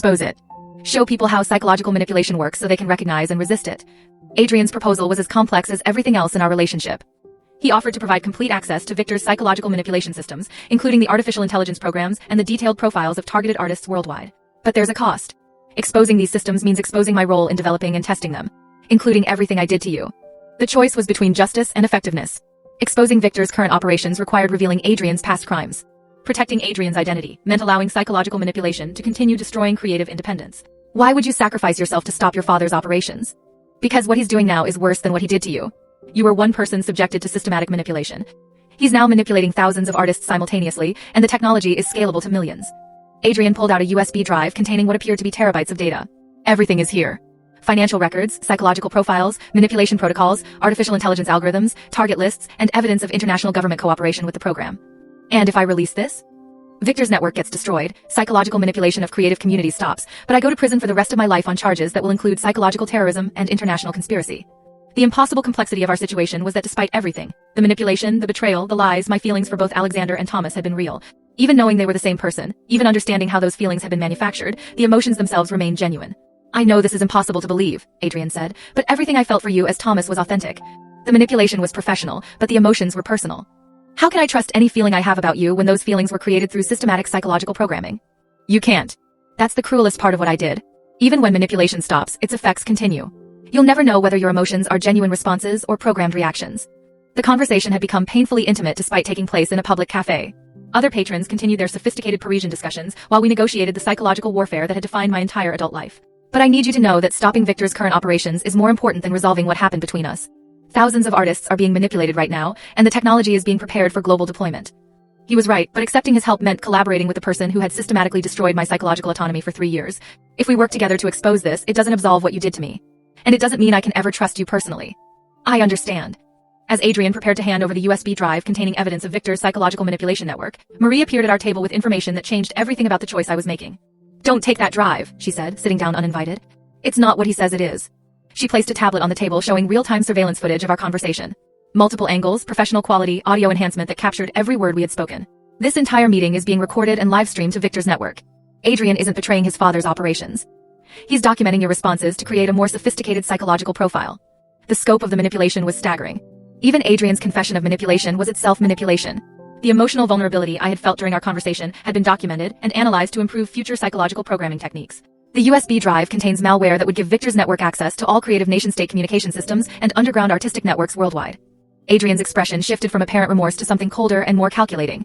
expose it. Show people how psychological manipulation works so they can recognize and resist it. Adrian's proposal was as complex as everything else in our relationship. He offered to provide complete access to Victor's psychological manipulation systems, including the artificial intelligence programs and the detailed profiles of targeted artists worldwide. But there's a cost. Exposing these systems means exposing my role in developing and testing them, including everything I did to you. The choice was between justice and effectiveness. Exposing Victor's current operations required revealing Adrian's past crimes. Protecting Adrian's identity meant allowing psychological manipulation to continue destroying creative independence. Why would you sacrifice yourself to stop your father's operations? Because what he's doing now is worse than what he did to you. You were one person subjected to systematic manipulation. He's now manipulating thousands of artists simultaneously, and the technology is scalable to millions. Adrian pulled out a USB drive containing what appeared to be terabytes of data. Everything is here. Financial records, psychological profiles, manipulation protocols, artificial intelligence algorithms, target lists, and evidence of international government cooperation with the program. And if I release this? Victor's network gets destroyed, psychological manipulation of creative communities stops, but I go to prison for the rest of my life on charges that will include psychological terrorism and international conspiracy. The impossible complexity of our situation was that despite everything, the manipulation, the betrayal, the lies, my feelings for both Alexander and Thomas had been real. Even knowing they were the same person, even understanding how those feelings had been manufactured, the emotions themselves remained genuine. I know this is impossible to believe, Adrian said, but everything I felt for you as Thomas was authentic. The manipulation was professional, but the emotions were personal. How can I trust any feeling I have about you when those feelings were created through systematic psychological programming? You can't. That's the cruelest part of what I did. Even when manipulation stops, its effects continue. You'll never know whether your emotions are genuine responses or programmed reactions. The conversation had become painfully intimate despite taking place in a public cafe. Other patrons continued their sophisticated Parisian discussions while we negotiated the psychological warfare that had defined my entire adult life. But I need you to know that stopping Victor's current operations is more important than resolving what happened between us. Thousands of artists are being manipulated right now, and the technology is being prepared for global deployment. He was right, but accepting his help meant collaborating with the person who had systematically destroyed my psychological autonomy for 3 years. If we work together to expose this, it doesn't absolve what you did to me. And it doesn't mean I can ever trust you personally. I understand. As Adrian prepared to hand over the USB drive containing evidence of Victor's psychological manipulation network, Marie appeared at our table with information that changed everything about the choice I was making. Don't take that drive, she said, sitting down uninvited. It's not what he says it is. She placed a tablet on the table showing real-time surveillance footage of our conversation. Multiple angles, professional quality, audio enhancement that captured every word we had spoken. This entire meeting is being recorded and live-streamed to Victor's network. Adrian isn't betraying his father's operations. He's documenting your responses to create a more sophisticated psychological profile. The scope of the manipulation was staggering. Even Adrian's confession of manipulation was itself manipulation. The emotional vulnerability I had felt during our conversation had been documented and analyzed to improve future psychological programming techniques. The USB drive contains malware that would give Victor's network access to all creative nation-state communication systems and underground artistic networks worldwide. Adrian's expression shifted from apparent remorse to something colder and more calculating.